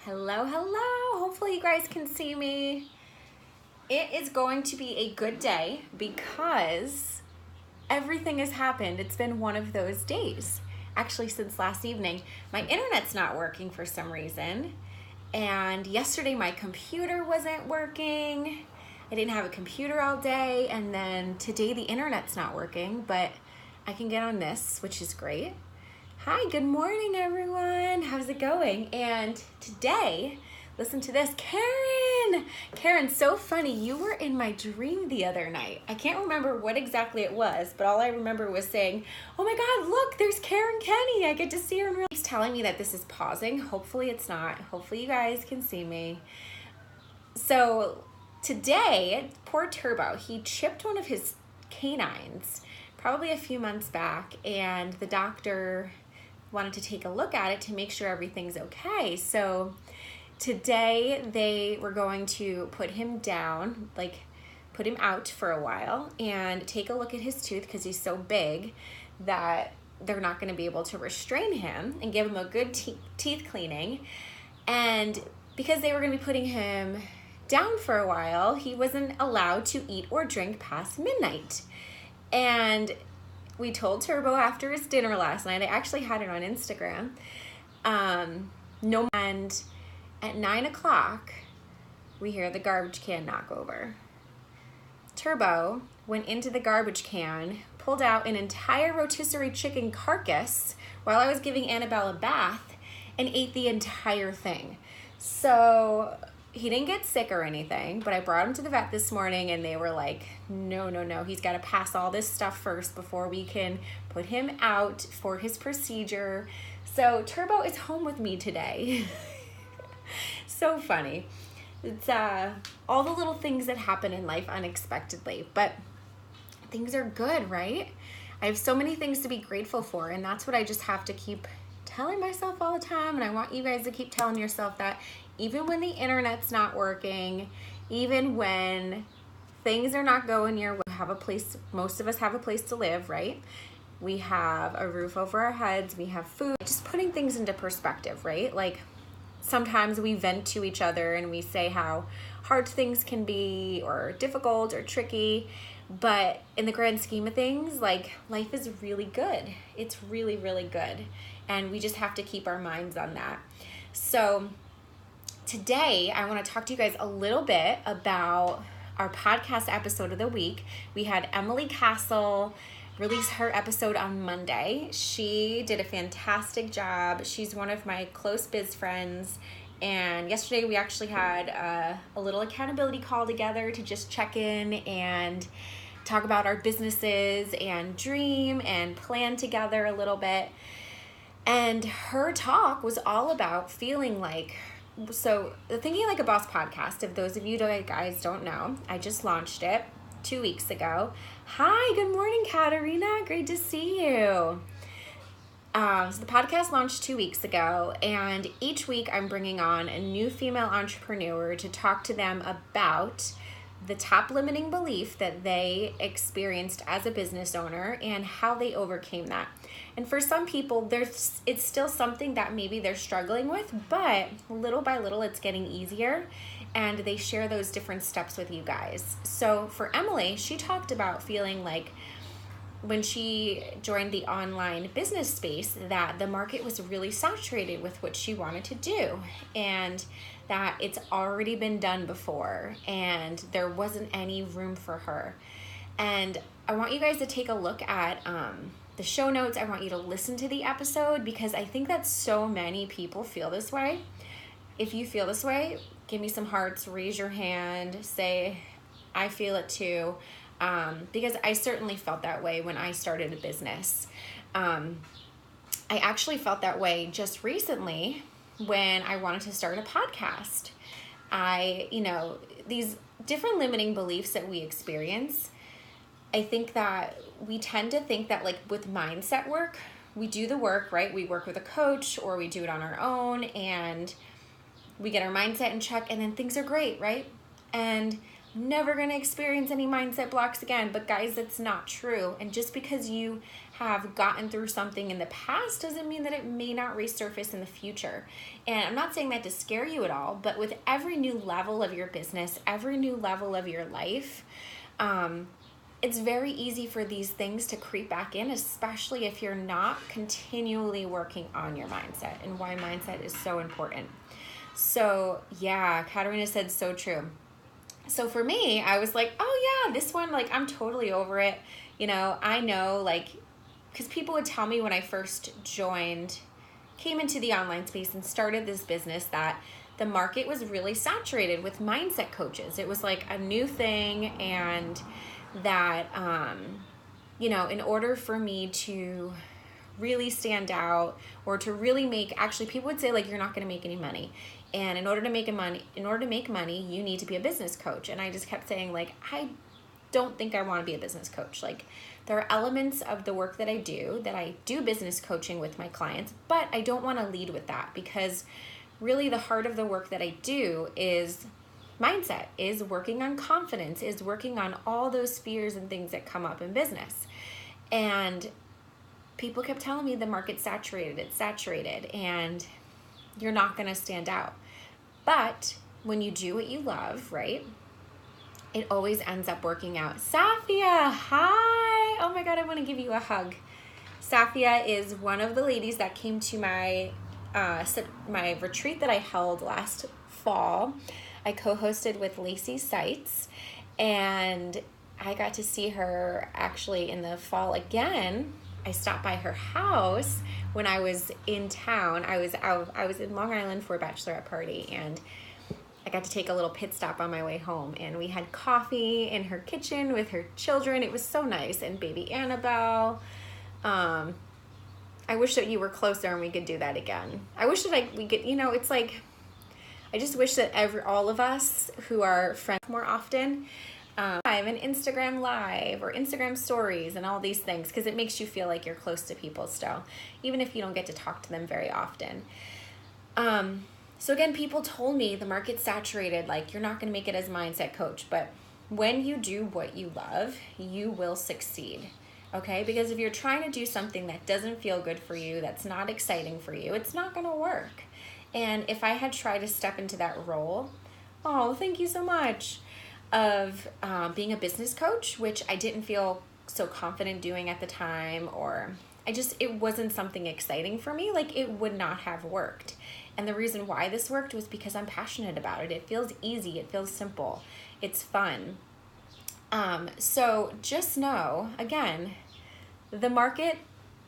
Hello, hello. Hopefully you guys can see me. It is going to be a good day because everything has happened. It's been one of those days. Actually, since last evening, my internet's not working for some reason. And yesterday my computer wasn't working. I didn't have a computer all day. And then today the internet's not working, but I can get on this, which is great. Hi, good morning, everyone. How's it going? And today, listen to this. Karen, so funny. You were in my dream the other night. I can't remember what exactly it was, but all I remember was saying, oh my God, look, there's Karen Kenny. I get to see her in real life. He's telling me that this is pausing. Hopefully it's not. Hopefully you guys can see me. So today, poor Turbo, he chipped one of his canines probably a few months back, and the doctor wanted to take a look at it to make sure everything's okay. So today they were going to put him down, like put him out for a while and take a look at his tooth because he's so big that they're not going to be able to restrain him and give him a good teeth cleaning. And because they were going to be putting him down for a while, he wasn't allowed to eat or drink past midnight. And we told Turbo after his dinner last night, I actually had it on Instagram, and at 9 o'clock, we hear the garbage can knock over. Turbo went into the garbage can, pulled out an entire rotisserie chicken carcass while I was giving Annabelle a bath, and ate the entire thing. So he didn't get sick or anything, but I brought him to the vet this morning and they were like, no, he's got to pass all this stuff first before we can put him out for his procedure. So Turbo is home with me today. So funny. It's all the little things that happen in life unexpectedly, but things are good, right? I have so many things to be grateful for, and that's what I just have to keep telling myself all the time. And I want you guys to keep telling yourself that even when the internet's not working, even when things are not going your way, have a place, most of us have a place to live, right? We have a roof over our heads, we have food, just putting things into perspective, right? Like sometimes we vent to each other and we say how hard things can be or difficult or tricky, but in the grand scheme of things, like life is really good. It's really, really good. And we just have to keep our minds on that. So today, I want to talk to you guys a little bit about our podcast episode of the week. We had Emily Castle release her episode on Monday. She did a fantastic job. She's one of my close biz friends. And yesterday we actually had a little accountability call together to just check in and talk about our businesses and dream and plan together a little bit. And her talk was all about feeling like, so the Thinking Like a Boss podcast, if those of you guys don't know, I just launched it 2 weeks ago. Hi, good morning, Katerina. Great to see you. So the podcast launched 2 weeks ago, and each week I'm bringing on a new female entrepreneur to talk to them about the top limiting belief that they experienced as a business owner and how they overcame that. And for some people, it's still something that maybe they're struggling with, but little by little, it's getting easier, and they share those different steps with you guys. So for Emily, she talked about feeling like when she joined the online business space that the market was really saturated with what she wanted to do, and that it's already been done before, and there wasn't any room for her. And I want you guys to take a look at the show notes. I want you to listen to the episode because I think that so many people feel this way. If you feel this way, give me some hearts, raise your hand, say, I feel it too. Because I certainly felt that way when I started a business. I actually felt that way just recently when I wanted to start a podcast. These different limiting beliefs that we experience, I think that we tend to think that like with mindset work, we do the work, right? We work with a coach or we do it on our own and we get our mindset in check and then things are great, right? And I'm never going to experience any mindset blocks again. But guys, that's not true. And just because you have gotten through something in the past doesn't mean that it may not resurface in the future. And I'm not saying that to scare you at all, but with every new level of your business, every new level of your life, it's very easy for these things to creep back in, especially if you're not continually working on your mindset, and why mindset is so important. So yeah, Katarina said so true. So for me, I was like, oh yeah, this one, like, I'm totally over it. I know, like, because people would tell me when I first came into the online space and started this business, that the market was really saturated with mindset coaches. It was like a new thing, and that, in order for me to really stand out, or to really actually people would say, like, you're not going to make any money. And in order to make money, you need to be a business coach. And I just kept saying, like, I don't think I want to be a business coach. Like, there are elements of the work that I do business coaching with my clients, but I don't want to lead with that, because really the heart of the work that I do is mindset, is working on confidence, is working on all those fears and things that come up in business. And people kept telling me the market's saturated, it's saturated, and you're not going to stand out. But when you do what you love, right, it always ends up working out. Safia, hi. Oh my God, I want to give you a hug. Safia is one of the ladies that came to my retreat that I held last fall. I co-hosted with Lacey Seitz, and I got to see her actually in the fall again. I stopped by her house when I was in town. I was in Long Island for a bachelorette party, and I got to take a little pit stop on my way home, and we had coffee in her kitchen with her children. It was so nice. And baby Annabelle. I wish that you were closer and we could do that again. I wish that we could, it's like, I just wish that all of us who are friends more often, live and Instagram live or Instagram stories and all these things, because it makes you feel like you're close to people still, even if you don't get to talk to them very often. So again, people told me the market's saturated, like, you're not going to make it as a mindset coach, but when you do what you love, you will succeed. Okay? Because if you're trying to do something that doesn't feel good for you, that's not exciting for you, it's not going to work. And if I had tried to step into that role, thank you so much, of being a business coach, which I didn't feel so confident doing at the time, or it wasn't something exciting for me, like, it would not have worked. And the reason why this worked was because I'm passionate about it. It feels easy. It feels simple. It's fun. So just know, again, the market,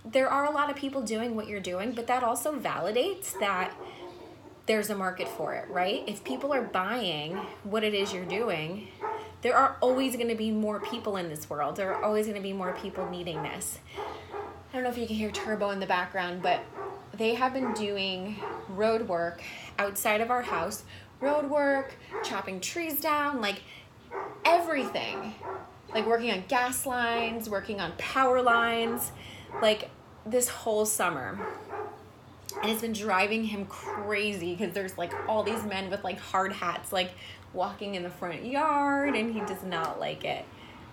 there are a lot of people doing what you're doing, but that also validates that there's a market for it, right? If people are buying what it is you're doing, there are always going to be more people in this world. There are always going to be more people needing this. I don't know if you can hear Turbo in the background, but they have been doing road work outside of our house, road work, chopping trees down, like everything, like working on gas lines, working on power lines, like this whole summer. And it's been driving him crazy because there's like all these men with like hard hats, like walking in the front yard, and he does not like it.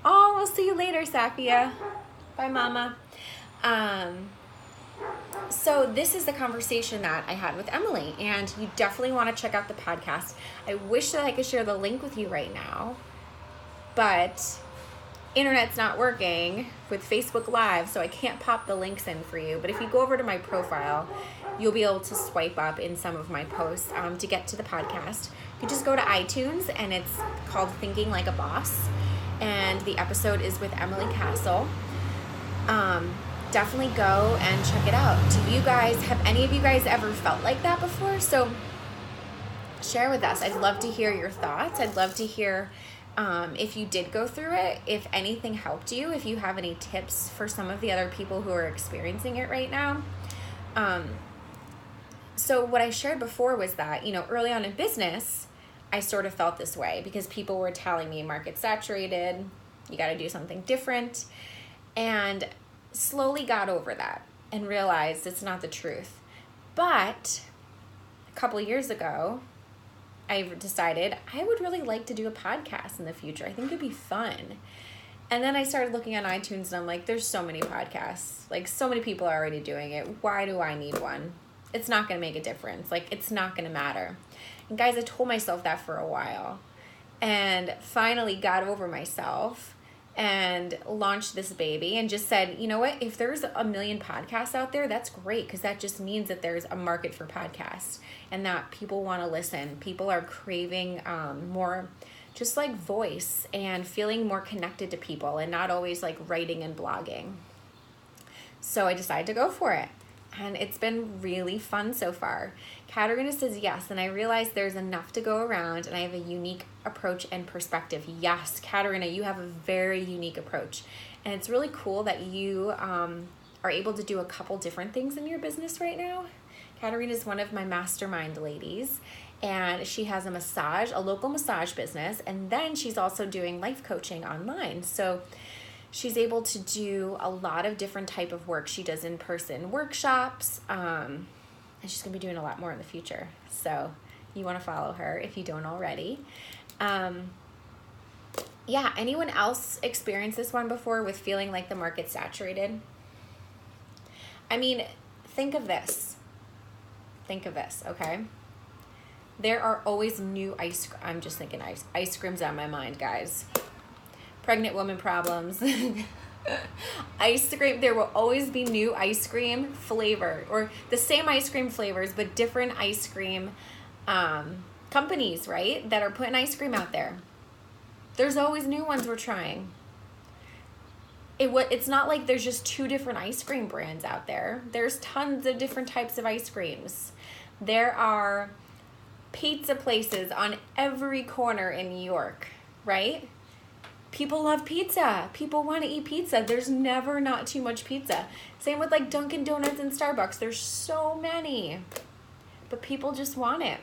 Oh, we'll see you later, Safia. Bye, Mama. So this is the conversation that I had with Emily, and you definitely want to check out the podcast. I wish that I could share the link with you right now, but internet's not working with Facebook Live, so I can't pop the links in for you. But if you go over to my profile, you'll be able to swipe up in some of my posts to get to the podcast. You just go to iTunes, and it's called Thinking Like a Boss, and the episode is with Emily Castle. Definitely go and check it out. Have any of you guys ever felt like that before? So share with us. I'd love to hear your thoughts. I'd love to hear if you did go through it, if anything helped you, if you have any tips for some of the other people who are experiencing it right now. So what I shared before was that, early on in business, I sort of felt this way because people were telling me market saturated, you got to do something different. And slowly got over that and realized it's not the truth. But a couple of years ago, I decided I would really like to do a podcast in the future. I think it'd be fun. And then I started looking on iTunes and I'm like, there's so many podcasts. Like, so many people are already doing it. Why do I need one? It's not going to make a difference. Like, it's not going to matter. And guys, I told myself that for a while. And finally got over myself and launched this baby and just said, you know what? If there's a million podcasts out there, that's great, because that just means that there's a market for podcasts and that people want to listen. People are craving more just like voice and feeling more connected to people and not always like writing and blogging. So I decided to go for it. And it's been really fun so far. Katerina says yes, and I realize there's enough to go around and I have a unique approach and perspective. Yes, Katerina, you have a very unique approach. And it's really cool that you are able to do a couple different things in your business right now. Katerina is one of my mastermind ladies, and she has a local massage business, and then she's also doing life coaching online. So she's able to do a lot of different type of work. She does in-person workshops, and she's going to be doing a lot more in the future. So you want to follow her if you don't already. Yeah, anyone else experienced this one before with feeling like the market's saturated? I mean, think of this, okay? There are always new I'm just thinking ice cream's on my mind, guys. Pregnant woman problems. Ice cream, there will always be new ice cream flavor, or the same ice cream flavors, but different ice cream companies, right? That are putting ice cream out there. There's always new ones we're trying. It's not like there's just 2 different ice cream brands out there. There's tons of different types of ice creams. There are pizza places on every corner in New York, right? People love pizza. People want to eat pizza. There's never not too much pizza. Same with like Dunkin' Donuts and Starbucks. There's so many, but people just want it.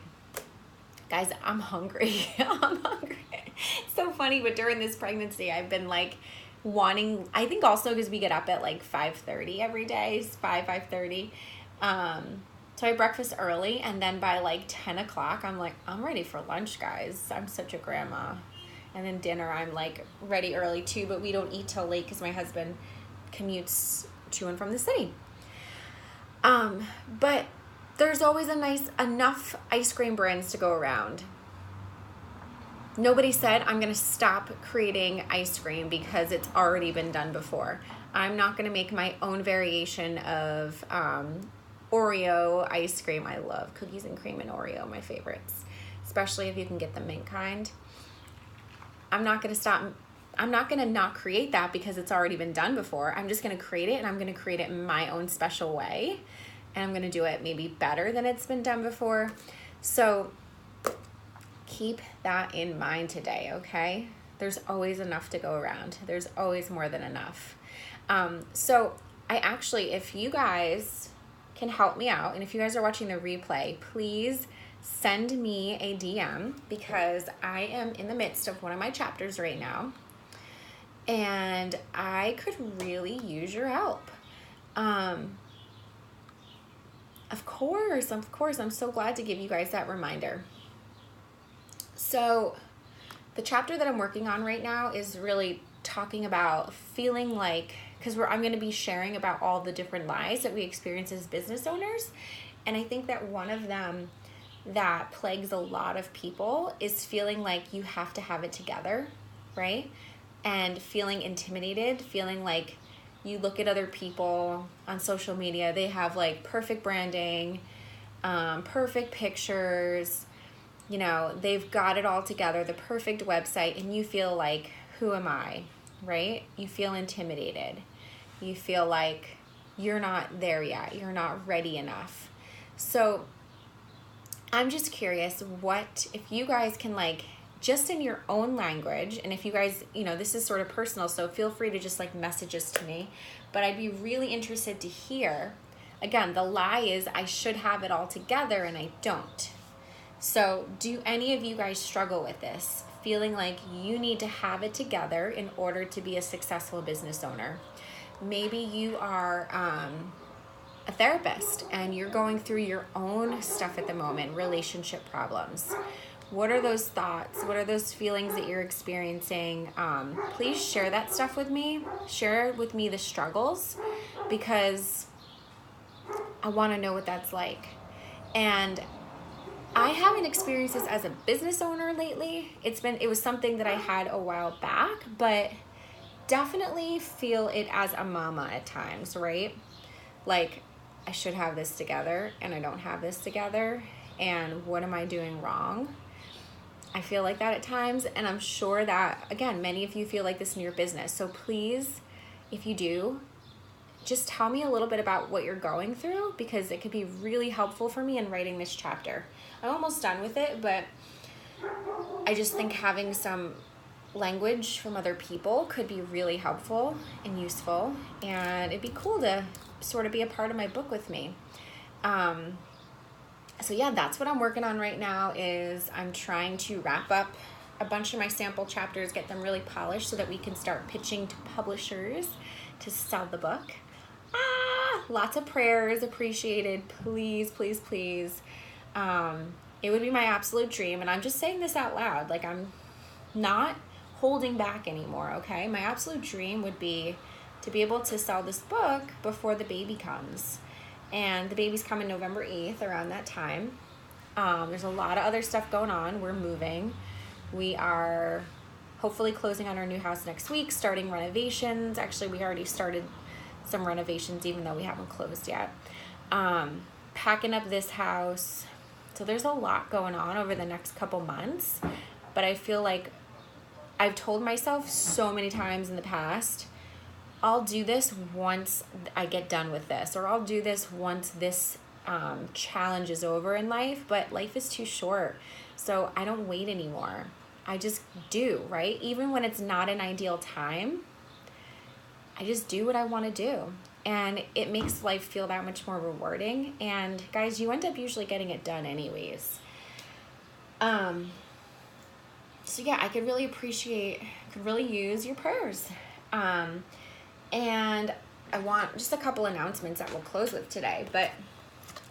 Guys, I'm hungry. I'm hungry. It's so funny, but during this pregnancy, I've been like wanting, I think also because we get up at like 5:30 every day, it's 5:30. So I breakfast early, and then by like 10 o'clock, I'm like, I'm ready for lunch, guys. I'm such a grandma. And then dinner, I'm like ready early too, but we don't eat till late because my husband commutes to and from the city. But there's always enough ice cream brands to go around. Nobody said I'm going to stop creating ice cream because it's already been done before. I'm not going to make my own variation of Oreo ice cream. I love cookies and cream and Oreo, my favorites, especially if you can get the mint kind. I'm not going to not create that because it's already been done before. I'm just going to create it, and I'm going to create it in my own special way. And I'm going to do it maybe better than it's been done before. So keep that in mind today, okay? There's always enough to go around. There's always more than enough. So I actually, if you guys can help me out, and if you guys are watching the replay, please send me a DM, because I am in the midst of one of my chapters right now, and I could really use your help. Of course, I'm so glad to give you guys that reminder. So the chapter that I'm working on right now is really talking about feeling like, because I'm going to be sharing about all the different lies that we experience as business owners. And I think that one of them that plagues a lot of people is feeling like you have to have it together, right? And feeling intimidated, feeling like you look at other people on social media, they have like perfect branding, perfect pictures, you know, they've got it all together, the perfect website, and you feel like, who am I, right? You feel intimidated. You feel like you're not there yet. You're not ready enough. So I'm just curious, what, if you guys can like, just in your own language, and if you guys, you know, this is sort of personal, so feel free to just like message this to me, but I'd be really interested to hear. Again, the lie is I should have it all together and I don't. So do any of you guys struggle with this, feeling like you need to have it together in order to be a successful business owner? Maybe you are a therapist and you're going through your own stuff at the moment, relationship problems, What are those thoughts? What are those feelings that you're experiencing? Please share that stuff with me. Share with me the struggles, because I want to know what that's like. And I haven't experienced this as a business owner lately. It was something that I had a while back, but definitely feel it as a mama at times, right? Like, I should have this together and I don't have this together. And what am I doing wrong? I feel like that at times. And I'm sure that, again, many of you feel like this in your business. So please, if you do, just tell me a little bit about what you're going through, because it could be really helpful for me in writing this chapter. I'm almost done with it, but I just think having some language from other people could be really helpful and useful, and it'd be cool to sort of be a part of my book with me. So yeah, that's what I'm working on right now. Is I'm trying to wrap up a bunch of my sample chapters, get them really polished so that we can start pitching to publishers to sell the book. Lots of prayers appreciated. Please, please, please. It would be my absolute dream, and I'm just saying this out loud. Like, I'm not holding back anymore, okay? My absolute dream would be to be able to sell this book before the baby comes. And the baby's coming November 8th, around that time. There's a lot of other stuff going on. We're moving. We are hopefully closing on our new house next week, starting renovations. Actually, we already started some renovations, even though we haven't closed yet. Packing up this house. So there's a lot going on over the next couple months, but I feel like I've told myself so many times in the past, I'll do this once I get done with this, or I'll do this once this challenge is over in life, but life is too short. So I don't wait anymore. I just do, right? Even when it's not an ideal time, I just do what I want to do. And it makes life feel that much more rewarding. And guys, you end up usually getting it done anyways. So yeah, I could really use your prayers. And I want just a couple announcements that we'll close with today, but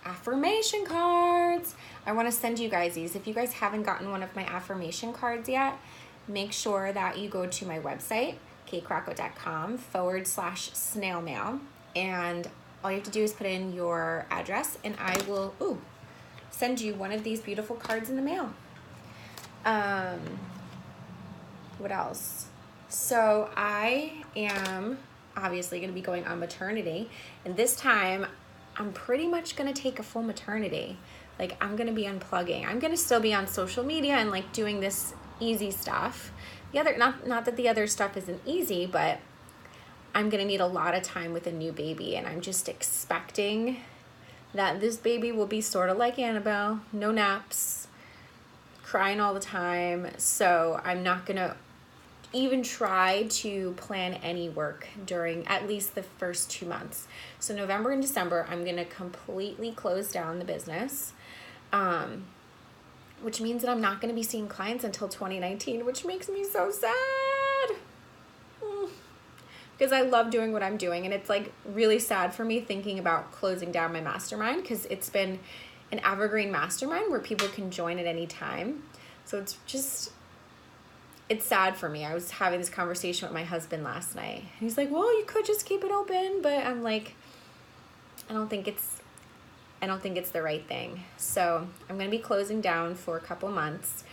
affirmation cards. I want to send you guys these. If you guys haven't gotten one of my affirmation cards yet, make sure that you go to my website, katekrocko.com/snail mail. And all you have to do is put in your address, and I will send you one of these beautiful cards in the mail. What else? So I am obviously going to be going on maternity, and this time I'm pretty much going to take a full maternity. Like, I'm going to be unplugging. I'm going to still be on social media and like doing this easy stuff. The other, not that the other stuff isn't easy, but I'm going to need a lot of time with a new baby, and I'm just expecting that this baby will be sort of like Annabelle, no naps, crying all the time. So I'm not going to even try to plan any work during at least the first 2 months. So November and December, I'm going to completely close down the business, which means that I'm not going to be seeing clients until 2019, which makes me so sad. Because I love doing what I'm doing, and it's like really sad for me thinking about closing down my mastermind, because it's been an evergreen mastermind where people can join at any time. So it's sad for me. I was having this conversation with my husband last night. He's like, well, you could just keep it open, but I'm like, I don't think it's the right thing. So I'm going to be closing down for a couple months.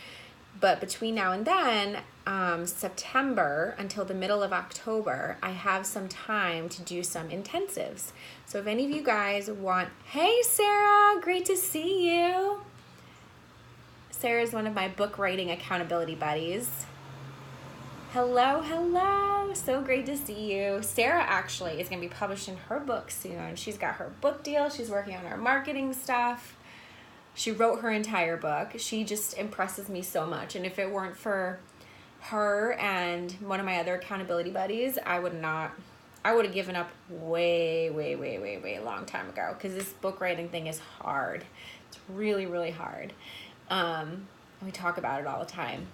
But between now and then, September until the middle of October, I have some time to do some intensives. So if any of you guys want, hey, Sarah, great to see you. Sarah is one of my book writing accountability buddies. Hello, hello. So great to see you. Sarah actually is going to be publishing her book soon. She's got her book deal. She's working on her marketing stuff. She wrote her entire book. She just impresses me so much. And if it weren't for her and one of my other accountability buddies, I would have given up way a long time ago, because this book writing thing is hard. It's really, really hard. We talk about it all the time.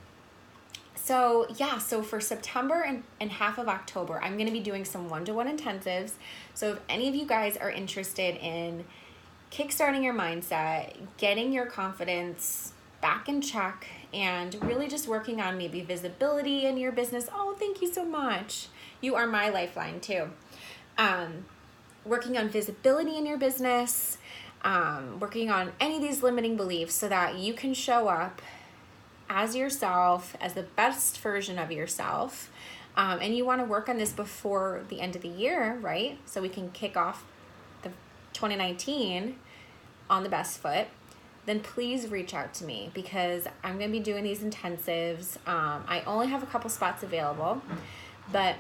So yeah, so for September and half of October, I'm going to be doing some one-to-one intensives. So if any of you guys are interested in kickstarting your mindset, getting your confidence back in check, and really just working on maybe visibility in your business. Oh, thank you so much. You are my lifeline too. Working on visibility in your business, working on any of these limiting beliefs so that you can show up as yourself, as the best version of yourself. And you want to work on this before the end of the year, right? So we can kick off the 2019 on the best foot. Then please reach out to me because I'm going to be doing these intensives. I only have a couple spots available, but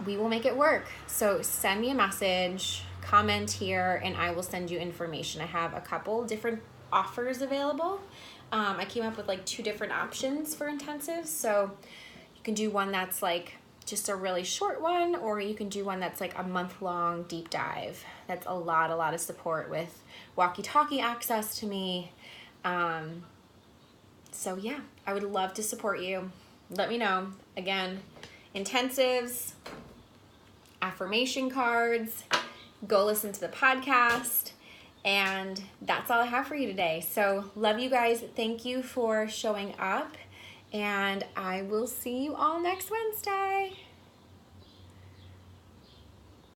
we will make it work. So send me a message, comment here, and I will send you information. I have a couple different offers available. I came up with like 2 different options for intensives. So you can do one that's like just a really short one, or you can do one that's like a month-long deep dive. That's a lot of support with walkie-talkie access to me. So yeah, I would love to support you. Let me know. Again, intensives, affirmation cards, go listen to the podcast, and that's all I have for you today. So love you guys. Thank you for showing up, and I will see you all next Wednesday.